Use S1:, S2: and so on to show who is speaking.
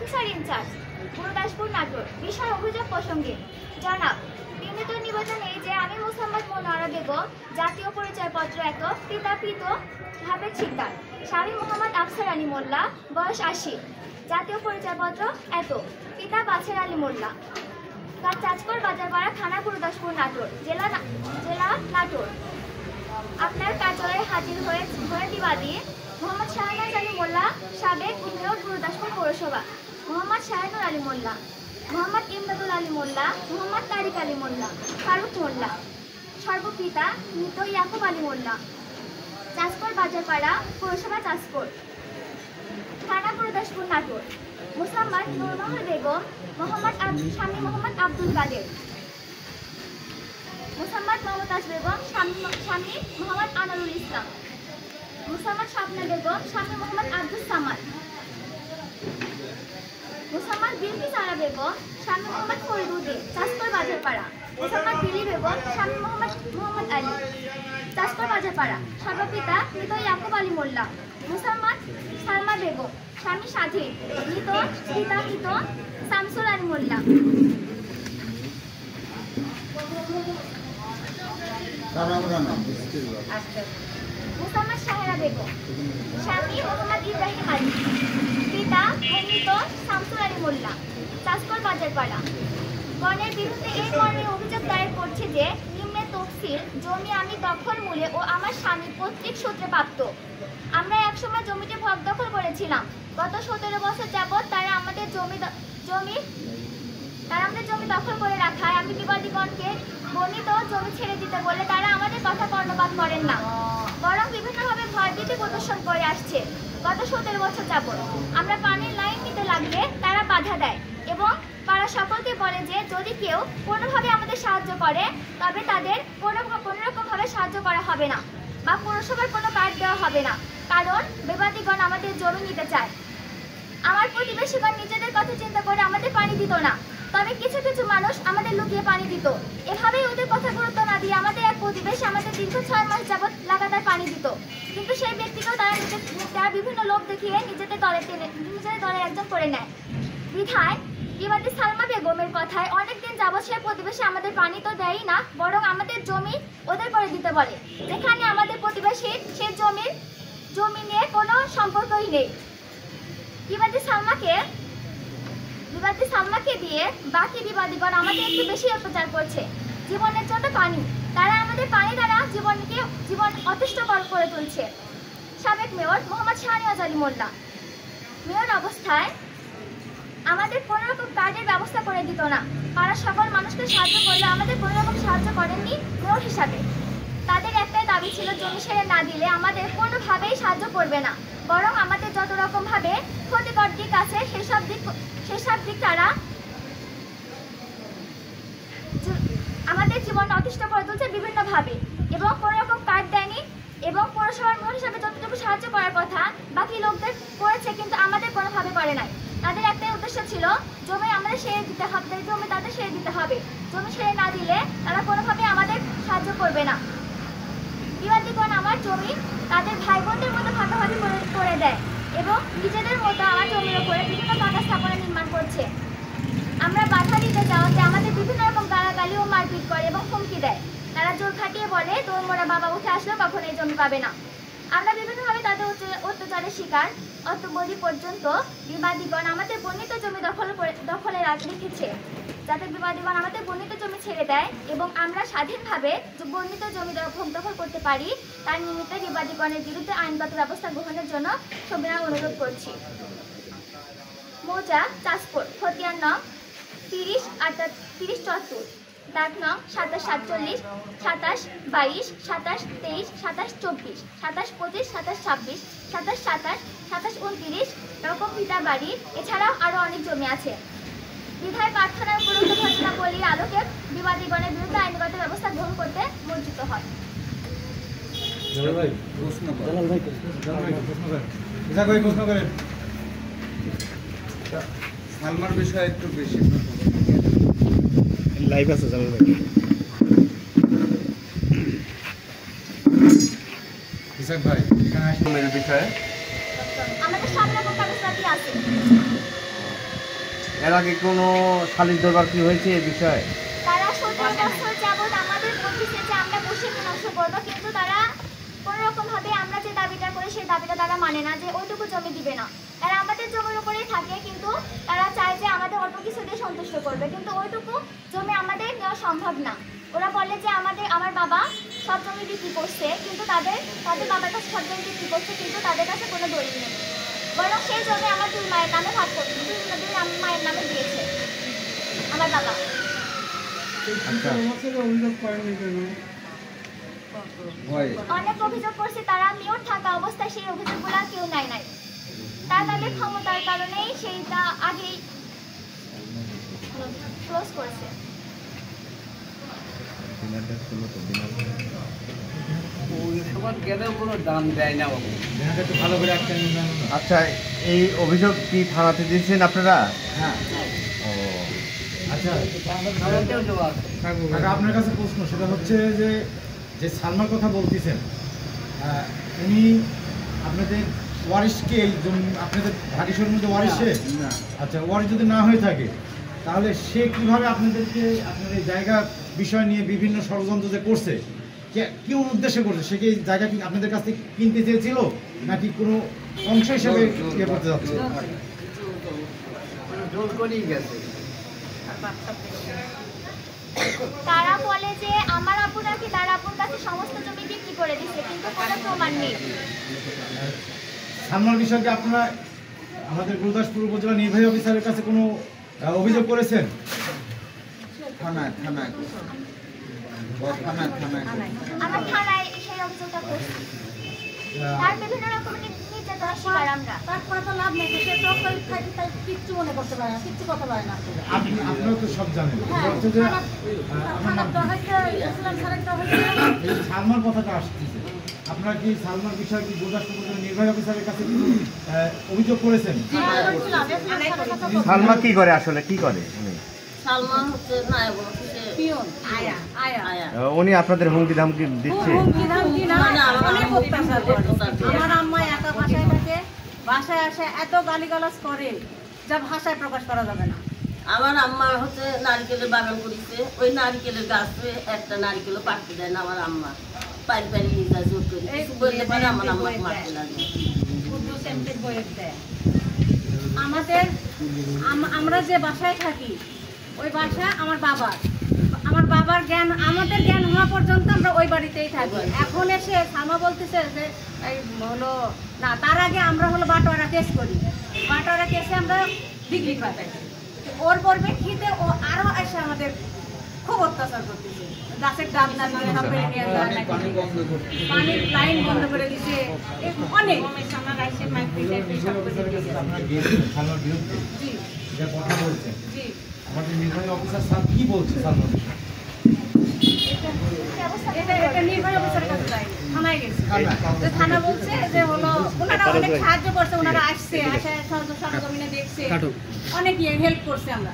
S1: Officer in charge Gurudaspur Natore. বিষয় অভিযোগ প্রসঙ্গে জনাব, বিনীত নিবেদন এই যে আমি মোসাম্মদ মোনারা বেগম, জাতীয় পরিচয়পত্র এত, পিতা পিত হাফেজ শিকদার, স্বামী মোহাম্মদ আফসার আলী মোল্লা, বয়স ৮০, জাতীয় পরিচয়পত্র এত, পিতা বাছের আলী মোল্লা, তার চাঁচকর বাজারপাড়া, থানা গুরুদাসপুর নাটোর, জেলা নাটোর। আপনার কার্যালয়ে হাজির হয়ে বিবাদী মোহাম্মদ শাহনাজ আলী মোল্লা, সাবেক মেয়র গুরুদাসপুর পৌরসভা, মোহাম্মদ শাহনুর আলী মোল্লা, মোহাম্মদ ইমদাদুল আলী মোল্লা, মোহাম্মদ তারিক আলী মোল্লা, ফারুক মোল্লা, সর্বপিতা মৃত ইয়াকুব আলী মোল্লা, চাঁচকর বাজারপাড়া, পৌরসভা চাঁচকর, থানা গুরুদাসপুর নাটোর। মোসাম্মদ নূরমহল বেগম, স্বামী মোহাম্মদ আব্দুল কাদের, মোসাম্মদ মমতাজ বেগম, স্বামী মোহাম্মদ আনারুল ইসলাম, মোসাম্মদ স্বপ্না বেগম, স্বামী মোহাম্মদ আব্দুল সামাদ, মোসাম্মদ বিলকিস আরা বেগম, স্বামী মোহাম্মদ ফরিদুদ্দিন, চাঁচকর বাজারপাড়া, মোসাম্মদ বিলি বেগম, স্বামী মোহাম্মদ আলী, চাঁচকর বাজারপাড়া, সর্বপিতা মৃত ইয়াকুব আলী মোল্লা, মোসাম্মদ সালমা বেগম, স্বামী স্বাধীন, পিতা মৃত শামসুল আলী মোল্লা, মোসাম্মদ শাহেরা বেগম, স্বামী মোহাম্মদ ইব্রাহিম আলী, পিতা মৃত শামসুল আলী মোল্লা, চাঁচকর বাজারপাড়া। গণের বিরুদ্ধে এই মর্মে অভিযোগ দায়ের করছে যে নিম্নে তফসিল জমি আমি দখল মূলে ও আমার স্বামী পৈতৃক সূত্রে প্রাপ্ত। আমরা একসময় জমিটি ভাগ দখল করেছিলাম। গত 17 বছর যাবৎ তারা আমাদের জমি দখল করে রাখায় আমি বিবাদীগণকে বর্ণিত জমি ছেড়ে দিতে বলে তারা আমাদের কথা কর্ণপাত করেন না, বরং বিভিন্নভাবে ভয়ভীতি প্রদর্শন করে আসছে। গত 17 বছর যাবৎ আমরা পানির লাইন নিতে লাগলে তারা বাধা দেয় এবং পাড়া সকলকে বলে যে যদি কেউ কোনোভাবে আমাদের সাহায্য করে তবে তাদের কোনোরকমভাবে সাহায্য করা হবে না বা পৌরসভার কোনো কার্ড দেওয়া হবে না, কারণ বিবাদীগণ আমাদের জমি নিতে চায়। আমার প্রতিবেশীগণ নিজেদের কথা চিন্তা করে আমাদের পানি দিত না, তবে কিছু কিছু মানুষ আমাদের লুকিয়ে পানি দিত। এভাবেই ওদের কথা গুরুত্ব না দিয়ে আমাদের এক প্রতিবেশী আমাদের দীর্ঘ 6 মাস যাবৎ লাগাতার পানি দিত, কিন্তু সেই ব্যক্তিকেও তারা বিভিন্ন লোক দেখিয়ে নিজেদের দলের একজন করে নেয়। বিধায় বিবাদী সালমা বেগমের কথায় অনেকদিন যাবৎ সে প্রতিবেশী আমাদের পানি তো দেয়ই না, বরং আমাদের জমি ওদের করে দিতে বলে, যেখানে আমাদের প্রতিবেশীর সে জমি নিয়ে কোনো সম্পর্কই নেই। বিবাদী সালমাকে দিয়ে বাকি বিবাদীগণ আমাদের একটু বেশি অত্যাচার করছে। জীবনের জন্য পানি, তারা আমাদের পানি দ্বারা জীবন অতিষ্ঠকর করে তুলছে। সাবেক মেয়র মোহাম্মদ শাহনাজ আলী মোল্লা মেয়র অবস্থায় আমাদের কোনোরকম কার্ডের ব্যবস্থা করে দিত না। পাড়ার সকল মানুষকে সাহায্য করলে আমাদের কোনোরকম সাহায্য করেননি মেয়র হিসাবে। তাদের একটাই দাবি ছিল জমি ছেড়ে না দিলে আমাদের কোনোভাবেই সাহায্য করবে না, বরং আমাদের যত রকমভাবে ক্ষতিকর দিক আছে সেসব দিক তারা আমাদের জীবন অতিষ্ঠ করে তুলছে বিভিন্নভাবে এবং কোনোরকম কার্ড দেয়নি এবং পৌরসভার মেয়র হিসাবে যতটুকু সাহায্য করার কথা বাকি লোকদের করেছে, কিন্তু আমাদের কোনোভাবে করে নাই। তাদের একটাই উদ্দেশ্য ছিল জমি আমাদের ছেড়ে দিতে হবে, জমি তাদের ছেড়ে দিতে হবে, জমি ছেড়ে না দিলে তারা কোনোভাবে আমাদের সাহায্য করবে না। বিবাদীগণ আমার জমি তাদের ভাই বোনদের মতো ভাগাভাগি করে দেয় এবং নিজেদের মতো আমার জমির উপরে বিভিন্ন পাকা স্থাপনা নির্মাণ করছে। আমরা বাধা দিতে যাওয়াতে আমাদের বিভিন্ন রকম গালাগালি ও মারপিট করে এবং হুমকি দেয়। তারা জোর খাটিয়ে বলে তোর মোরা বাবা উঠে আসলেও কখনো এই জমি পাবে না। আমরা বিভিন্নভাবে তাদের অত্যাচারের শিকার। অতবধি পর্যন্ত বিবাদীগণ আমাদের বর্ণিত জমি দখলে রেখেছে, যাতে বিবাদীগণ আমাদের বর্ণিত জমি ছেড়ে দেয় এবং আমরা স্বাধীনভাবে বর্ণিত জমি দখল করতে পারি, তার নিমিত্তে বিবাদীগণের বিরুদ্ধে আইনগত ব্যবস্থা গ্রহণের জন্য সবিনয় অনুরোধ করছি। মৌজা চাঁচকর, খতিয়ান নং 3074, ডাক নং 2747, 2722, 2723, 2724, 2725, 2726, 2727, 2729 রকম পিতা বাড়ি, এছাড়াও আরো অনেক জমি আছে। বিধায় প্রার্থনার উপরোক্ত ঘটনাবলীর আলোকে বিবাদীগণের বিরুদ্ধে আইনগত ব্যবস্থা গ্রহণ করতে মর্জিত হয়।
S2: সালমার বিষয়ে একটু বেশি
S3: লাইভ আছে জালাল ভাই।
S2: ইসাক ভাই এখানে আসলে বিষয়ে
S1: আমাদের সামনে কাগজপাতি আছে।
S3: এর আগে কোনো সালিশ দরবার কি হয়েছে এই বিষয়ে?
S1: তারা 17 বছর যাবৎ আমাদের বলতেছে যে আমরা বসে মীমাংসা করবো, কিন্তু তারা কোনো রকম ভাবে আমরা যে দাবিটা করি সেই দাবিটা তারা মানে না, যে ওইটুকু জমি দিবে না। তারা আমাদের জমির উপরেই থাকে, কিন্তু তারা চায় যে আমাদের অল্প কিছু দিয়ে সন্তুষ্ট করবে, কিন্তু ওইটুকু জমি আমাদের নেওয়া সম্ভব না। ওরা বলে যে আমার বাবা সব জমি বিক্রি করছে, কিন্তু তাদের বাবার কাছে সব জমি বিক্রি করছে, কিন্তু তাদের কাছে কোনো দলিল নেই। বরং সেই জমি আমার দুই মায়ের নামে ভাগ করছে, দুই মায়ের নামে দিয়েছে আমার বাবা। অনেক অভিযোগ করছে তারা, মেয়র থাকা অবস্থায় সেই অভিযোগগুলো কেউ নাই। তারা তাদের ক্ষমতার কারণেই সেইটা আগেই ক্লোজ করেছে।
S3: আচ্ছা, এই অভিযোগ কি থানাতে দিয়েছেন আপনারা?
S2: হ্যাঁ।
S3: ও
S2: আচ্ছা, আপনার কাছে প্রশ্ন, সেটা হচ্ছে যে সালমার কথা বলতেছেন, উনি আপনাদের ওয়ারিশকে, এই আপনাদের ভাগিসের মধ্যে ওয়ারিশে? আচ্ছা, ওয়ারিশ যদি না হয়ে থাকে তাহলে সে কিভাবে আপনাদেরকে আপনার এই জায়গা বিষয় নিয়ে বিভিন্ন ষড়যন্ত্র যে করছে, কি উদ্দেশ্যে করছে? সে কি এই জায়গা কি আপনাদের কাছ থেকে কিনতে চেয়েছিল, নাকি কোনো অংশ হিসেবে ইয়ে করতে যাচ্ছে?
S1: তারা বলে যে আমার আব্বু নাকি তার আব্বুর কাছে সমস্ত জমি বিক্রি করে দিচ্ছে, কিন্তু কোনো প্রমাণ নেই।
S2: সালমার বিষয়কে আপনারা আমাদের গুরুদাসপুর উপজেলা নির্বাহী অফিসারের কাছে কোনো অভিযোগ করেছেন?
S1: আমার থানায় সেই অভিযোগটা করছি। তার বিভিন্ন রকম নির্যাতনের শিকার আমরা।
S2: আপনারা তো সব জানেন। সালমার কথাটা আসতেছে, আপনারা কি সালমার বিষয়ে কি গুরুদাসপুর উপজেলা নির্বাহী অফিসারের কাছে অভিযোগ করেছেন?
S3: সালমা কি করে, আসলে কি করে উনি?
S4: সালমান হচ্ছে নায়ক অফিসে পিয়ন আয়া
S3: উনি আপনাদের হুমকি ধামকি দিচ্ছে?
S4: আমার আম্মা একা ভাষায় থাকে, বাসায় আসে এত গালিগালাজ করে যা ভাষায় প্রকাশ করা যাবে না। আমার আম্মা হচ্ছে নারকেলের বাগান করেছে, ওই নারকেলের গাছে একটা নারকেলও পাকতে দেয় না আমার আম্মা, পারি পারি নিজা জোর করে কিছু বলতে পারে আমার আম্মাকে মারতে লাগে। আমাদের আমরা যে বাসায় থাকি ওই বাসা আমার বাবার জ্ঞান, আমাদের জ্ঞান হওয়া পর্যন্ত আমরা ওই বাড়িতেই থাকি। এখন এসে সালমা বলতেছে যে এই হলো না, তার আগে আমরা হলো বাটোয়ারা কেস করি, বাটোয়ারা কেসে আমরা ডিগ্রি পাই। ওর পরিপ্রেক্ষিতে ও আরো এসে আমাদের খুব অত্যাচার করতেছে, গাছের ডাব না দিয়ে পানির লাইন বন্ধ করে দিচ্ছে, অনেক
S2: কথা বলছেন। আমাদের নির্বাহী অফিসার স্যার কি বলছে সালমার বিষয়ে?
S4: এটা নির্বাহী অফিসারের কাছে যাই, থানায় গেছে, থানা বলছে যে হলো ওনারা অনেক সাহায্য করছে, ওনারা আসছে, সরজমিনে দেখছে, অনেক হেল্প করছে আমরা।